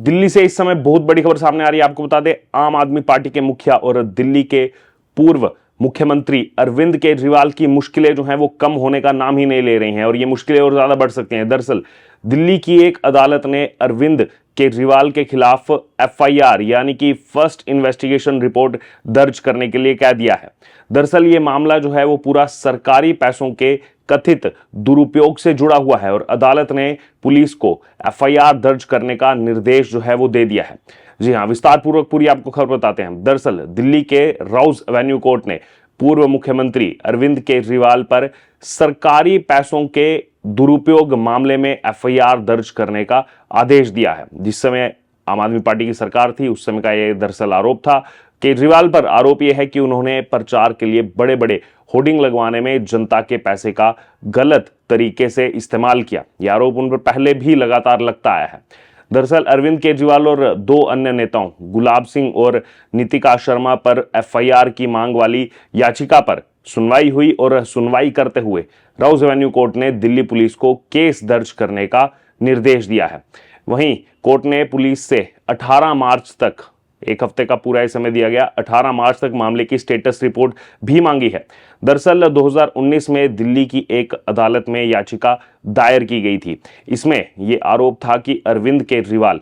दिल्ली से इस समय बहुत बड़ी खबर सामने आ रही है। आपको बता दें, आम आदमी पार्टी के मुखिया और दिल्ली के पूर्व मुख्यमंत्री अरविंद केजरीवाल की मुश्किलें जो हैं वो कम होने का नाम ही नहीं ले रही हैं और ये मुश्किलें और ज्यादा बढ़ सकती हैं। दरअसल दिल्ली की एक अदालत ने अरविंद केजरीवाल के खिलाफ एफआईआर यानी कि फर्स्ट इन्वेस्टिगेशन रिपोर्ट दर्ज करने के लिए कह दिया है। दरअसल ये मामला जो है वो पूरा सरकारी पैसों के कथित दुरुपयोग से जुड़ा हुआ है और अदालत ने पुलिस को एफआईआर दर्ज करने का निर्देश जो है वो दे दिया है। जी हां, विस्तार पूर्वक पूरी आपको खबर बताते हैं। दरअसल दिल्ली के राउज एवेन्यू कोर्ट ने पूर्व मुख्यमंत्री अरविंद केजरीवाल पर सरकारी पैसों के दुरुपयोग मामले में एफआईआर दर्ज करने का आदेश दिया है। जिस समय आम आदमी पार्टी की सरकार थी उस समय का यह दरअसल आरोप था। केजरीवाल पर आरोप यह है कि उन्होंने प्रचार के लिए बड़े बड़े होर्डिंग लगवाने में जनता के पैसे का गलत तरीके से इस्तेमाल किया। यह आरोप उन पर पहले भी लगातार लगता आया है। दरअसल अरविंद केजरीवाल और दो अन्य नेताओं गुलाब सिंह और नितिका शर्मा पर एफआईआर की मांग वाली याचिका पर सुनवाई हुई और सुनवाई करते हुए राउज एवेन्यू कोर्ट ने दिल्ली पुलिस को केस दर्ज करने का निर्देश दिया है। वहीं कोर्ट ने पुलिस से 18 मार्च तक, एक हफ्ते का पूरा समय दिया गया, 18 मार्च तक मामले की स्टेटस रिपोर्ट भी मांगी है। दरअसल 2019 में दिल्ली की एक अदालत में याचिका दायर की गई थी। इसमें यह आरोप था कि अरविंद केजरीवाल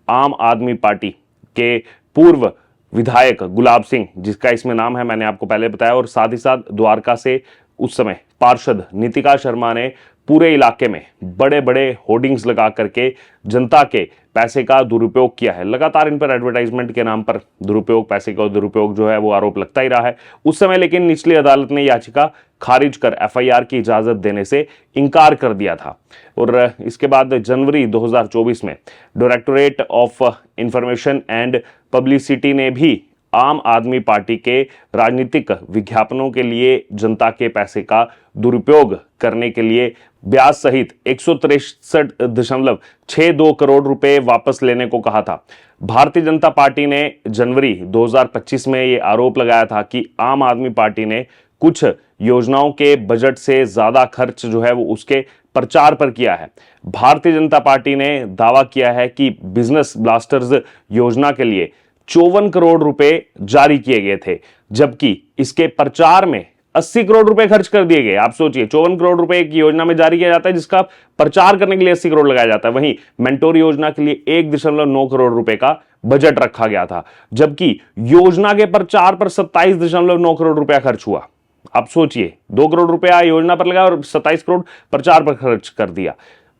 आम आदमी पार्टी के पूर्व विधायक गुलाब सिंह, जिसका इसमें नाम है मैंने आपको पहले बताया, और साथ ही साथ द्वारका से उस समय पार्षद नितिका शर्मा ने पूरे इलाके में बड़े बड़े होर्डिंग्स लगा करके जनता के पैसे का दुरुपयोग किया है। लगातार इन पर एडवर्टाइजमेंट के नाम पर दुरुपयोग, पैसे का दुरुपयोग जो है वो आरोप लगता ही रहा है उस समय। लेकिन निचली अदालत ने याचिका खारिज कर एफआईआर की इजाजत देने से इनकार कर दिया था और इसके बाद जनवरी 2024 में directorate of information and publicity ने भी आम आदमी पार्टी के राजनीतिक विज्ञापनों के लिए जनता के पैसे का दुरुपयोग करने के लिए ब्याज सहित 163.62 करोड़ रुपए वापस लेने को कहा था। भारतीय जनता पार्टी ने जनवरी 2025 में यह आरोप लगाया था कि आम आदमी पार्टी ने कुछ योजनाओं के बजट से ज्यादा खर्च जो है वो उसके प्रचार पर किया है। भारतीय जनता पार्टी ने दावा किया है कि बिजनेस ब्लास्टर्स योजना के लिए 54 करोड़ रुपए जारी किए गए थे, जबकि इसके प्रचार में 80 करोड़ रुपए खर्च कर दिए गए। आप सोचिए, 54 करोड़ रुपए एक योजना में जारी किया जाता है जिसका प्रचार करने के लिए 80 करोड़ लगाया जाता है। वहीं मेंटोर योजना के लिए 1.9 करोड़ रुपए का बजट रखा गया था, जबकि योजना के प्रचार पर 27.9 करोड़ रुपया खर्च हुआ। आप सोचिए, 2 करोड़ रुपया योजना पर लगा और 27 करोड़ प्रचार पर खर्च कर दिया।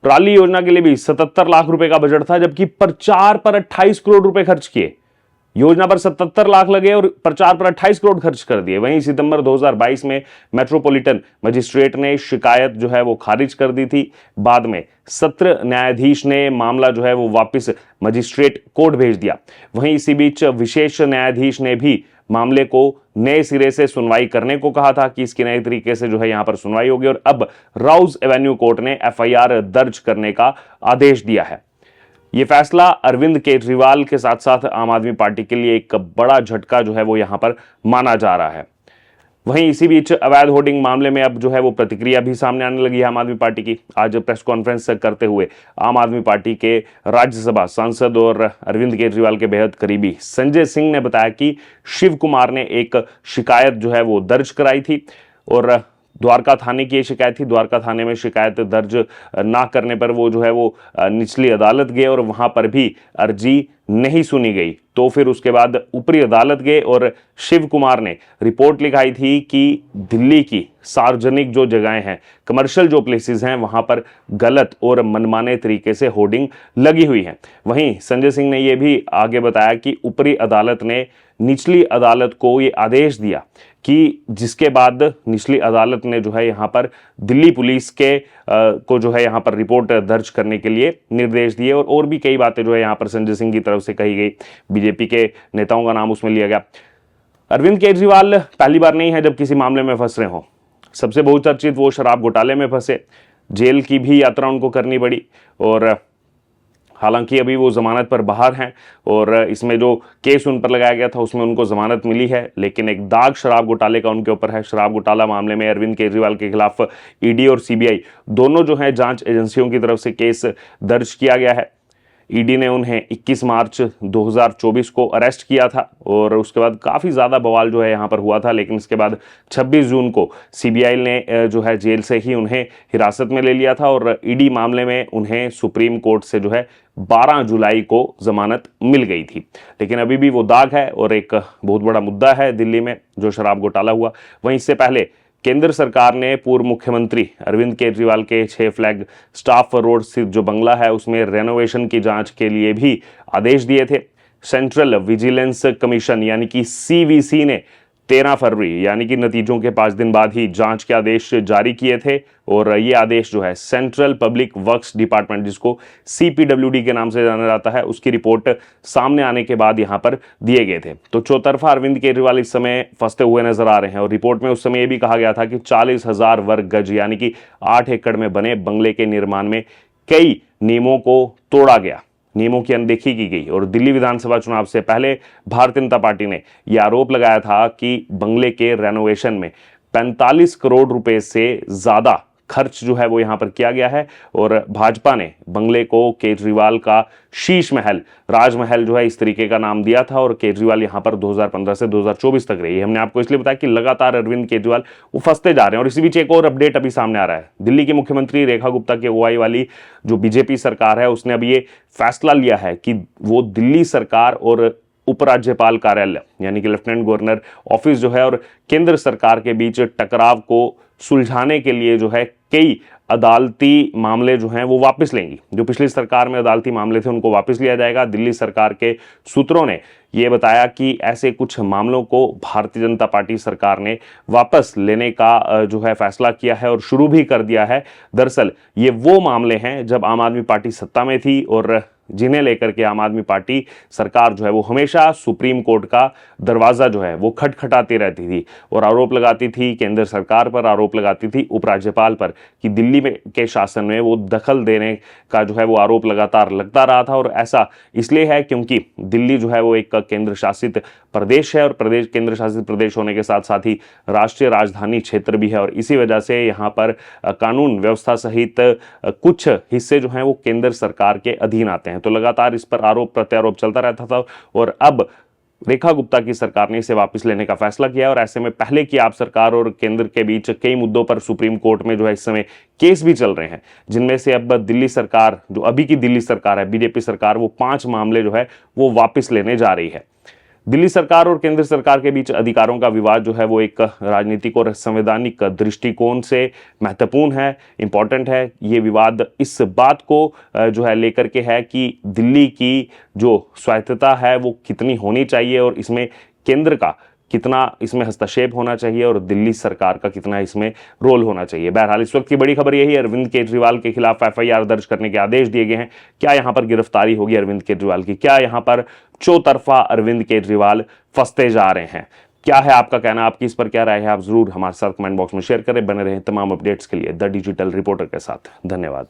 ट्राली योजना के लिए भी 77 लाख रुपए का बजट था, जबकि प्रचार पर 28 करोड़ रुपए खर्च किए। योजना पर 77 लाख लगे और प्रचार पर 28 करोड़ खर्च कर दिए। वहीं सितंबर 2022 में मेट्रोपॉलिटन मजिस्ट्रेट ने शिकायत जो है वो खारिज कर दी थी। बाद में सत्र न्यायाधीश ने मामला जो है वो वापस मजिस्ट्रेट कोर्ट भेज दिया। वहीं इसी बीच विशेष न्यायाधीश ने भी मामले को नए सिरे से सुनवाई करने को कहा था कि इसके नए तरीके से जो है यहां पर सुनवाई होगी और अब राउज एवेन्यू कोर्ट ने एफआईआर दर्ज करने का आदेश दिया है। यह फैसला अरविंद केजरीवाल के साथ साथ आम आदमी पार्टी के लिए एक बड़ा झटका जो है वो यहां पर माना जा रहा है। वहीं इसी बीच अवैध होर्डिंग मामले में अब जो है वो प्रतिक्रिया भी सामने आने लगी है आम आदमी पार्टी की। आज प्रेस कॉन्फ्रेंस करते हुए आम आदमी पार्टी के राज्यसभा सांसद और अरविंद केजरीवाल के बेहद करीबी संजय सिंह ने बताया कि शिव कुमार ने एक शिकायत जो है वो दर्ज कराई थी और द्वारका थाने की शिकायत थी। द्वारका थाने में शिकायत दर्ज ना करने पर वो जो है वो निचली अदालत गए और वहां पर भी अर्जी नहीं सुनी गई। तो फिर उसके बाद ऊपरी अदालत गए और शिव कुमार ने रिपोर्ट लिखाई थी कि दिल्ली की सार्वजनिक जो जगहें हैं, कमर्शियल जो प्लेसेस हैं, वहां पर गलत और मनमाने तरीके से होर्डिंग लगी हुई है। वहीं संजय सिंह ने यह भी आगे बताया कि ऊपरी अदालत ने निचली अदालत को ये आदेश दिया कि जिसके बाद निचली अदालत ने जो है यहाँ पर दिल्ली पुलिस के को जो है यहाँ पर रिपोर्ट दर्ज करने के लिए निर्देश दिए और भी कई बातें जो है यहाँ पर संजय सिंह की तरफ से कही गई। बीजेपी के नेताओं का नाम उसमें लिया गया। अरविंद केजरीवाल पहली बार नहीं है जब किसी मामले में फंस रहे हों। सबसे बहुचर्चित वो शराब घोटाले में फंसे, जेल की भी यात्रा उनको करनी पड़ी और हालांकि अभी वो जमानत पर बाहर हैं और इसमें जो केस उन पर लगाया गया था उसमें उनको जमानत मिली है, लेकिन एक दाग शराब घोटाले का उनके ऊपर है। शराब घोटाला मामले में अरविंद केजरीवाल के खिलाफ ईडी और सीबीआई दोनों जो है जांच एजेंसियों की तरफ से केस दर्ज किया गया है। ईडी ने उन्हें 21 मार्च 2024 को अरेस्ट किया था और उसके बाद काफ़ी ज़्यादा बवाल जो है यहाँ पर हुआ था, लेकिन इसके बाद 26 जून को सीबीआई ने जो है जेल से ही उन्हें हिरासत में ले लिया था और ईडी मामले में उन्हें सुप्रीम कोर्ट से जो है 12 जुलाई को जमानत मिल गई थी। लेकिन अभी भी वो दाग है और एक बहुत बड़ा मुद्दा है दिल्ली में जो शराब घोटाला हुआ। वहीं इससे पहले केंद्र सरकार ने पूर्व मुख्यमंत्री अरविंद केजरीवाल के 6 फ्लैग स्टाफ रोड स्थित जो बंगला है उसमें रेनोवेशन की जांच के लिए भी आदेश दिए थे। सेंट्रल विजिलेंस कमीशन यानी कि सीवीसी ने 13 फरवरी यानी कि नतीजों के 5 दिन बाद ही जांच के आदेश जारी किए थे और ये आदेश जो है सेंट्रल पब्लिक वर्क्स डिपार्टमेंट, जिसको सीपीडब्ल्यूडी के नाम से जाना जाता है, उसकी रिपोर्ट सामने आने के बाद यहां पर दिए गए थे। तो चौतरफा अरविंद केजरीवाल इस समय फंसते हुए नजर आ रहे हैं और रिपोर्ट में उस समय यह भी कहा गया था कि 40,000 वर्ग गज यानी कि 8 एकड़ में बने बंगले के निर्माण में कई नियमों को तोड़ा गया, नियमों की अनदेखी की गई। और दिल्ली विधानसभा चुनाव से पहले भारतीय जनता पार्टी ने यह आरोप लगाया था कि बंगले के रेनोवेशन में 45 करोड़ रुपए से ज्यादा खर्च जो है वो यहां पर किया गया है और भाजपा ने बंगले को केजरीवाल का शीश महल, राजमहल जो है इस तरीके का नाम दिया था और केजरीवाल यहां पर 2015 से 2024 तक रही है। हमने आपको इसलिए बताया कि लगातार अरविंद केजरीवाल वो फंसते जा रहे हैं। और इसी बीच एक और अपडेट अभी सामने आ रहा है। दिल्ली की मुख्यमंत्री रेखा गुप्ता की अगुवाई वाली जो बीजेपी सरकार है उसने अभी ये फैसला लिया है कि वो दिल्ली सरकार और उपराज्यपाल कार्यालय यानी कि लेफ्टिनेंट गवर्नर ऑफिस जो है और केंद्र सरकार के बीच टकराव को सुलझाने के लिए जो है कई अदालती मामले जो हैं वो वापस लेंगी। जो पिछली सरकार में अदालती मामले थे उनको वापस लिया जाएगा। दिल्ली सरकार के सूत्रों ने ये बताया कि ऐसे कुछ मामलों को भारतीय जनता पार्टी सरकार ने वापस लेने का जो है फैसला किया है और शुरू भी कर दिया है। दरअसल ये वो मामले हैं जब आम आदमी पार्टी सत्ता में थी और जिन्हें लेकर के आम आदमी पार्टी सरकार जो है वो हमेशा सुप्रीम कोर्ट का दरवाजा जो है वो खटखटाती रहती थी और आरोप लगाती थी केंद्र सरकार पर, आरोप लगाती थी उपराज्यपाल पर कि दिल्ली में के शासन में वो दखल देने का जो है वो आरोप लगातार लगता रहा था। और ऐसा इसलिए है क्योंकि दिल्ली जो है वो एक केंद्र शासित प्रदेश है और प्रदेश केंद्र शासित प्रदेश होने के साथ साथ ही राष्ट्रीय राजधानी क्षेत्र भी है और इसी वजह से यहाँ पर कानून व्यवस्था सहित कुछ हिस्से जो हैं वो केंद्र सरकार के अधीन आते हैं। तो लगातार इस पर आरोप प्रत्यारोप चलता रहता था और अब रेखा गुप्ता की सरकार ने इसे वापस लेने का फैसला किया और ऐसे में पहले की आप सरकार और केंद्र के बीच कई मुद्दों पर सुप्रीम कोर्ट में जो है इस समय केस भी चल रहे हैं, जिनमें से अब दिल्ली सरकार जो अभी की दिल्ली सरकार है, बीजेपी सरकार, वो 5 मामले जो है वो वापस लेने जा रही है। दिल्ली सरकार और केंद्र सरकार के बीच अधिकारों का विवाद जो है वो एक राजनीतिक और संवैधानिक दृष्टिकोण से महत्वपूर्ण है, इंपॉर्टेंट है। ये विवाद इस बात को जो है लेकर के है कि दिल्ली की जो स्वायत्तता है वो कितनी होनी चाहिए और इसमें केंद्र का कितना इसमें हस्तक्षेप होना चाहिए और दिल्ली सरकार का कितना इसमें रोल होना चाहिए। बहरहाल इस वक्त की बड़ी खबर यही है, अरविंद केजरीवाल के खिलाफ एफआईआर दर्ज करने के आदेश दिए गए हैं। क्या यहां पर गिरफ्तारी होगी अरविंद केजरीवाल की? क्या यहां पर चौतरफा अरविंद केजरीवाल फंसते जा रहे हैं? क्या है आपका कहना? आपकी इस पर क्या राय है? आप जरूर हमारे साथ कमेंट बॉक्स में शेयर करें। बने रहें तमाम अपडेट्स के लिए द डिजिटल रिपोर्टर के साथ। धन्यवाद।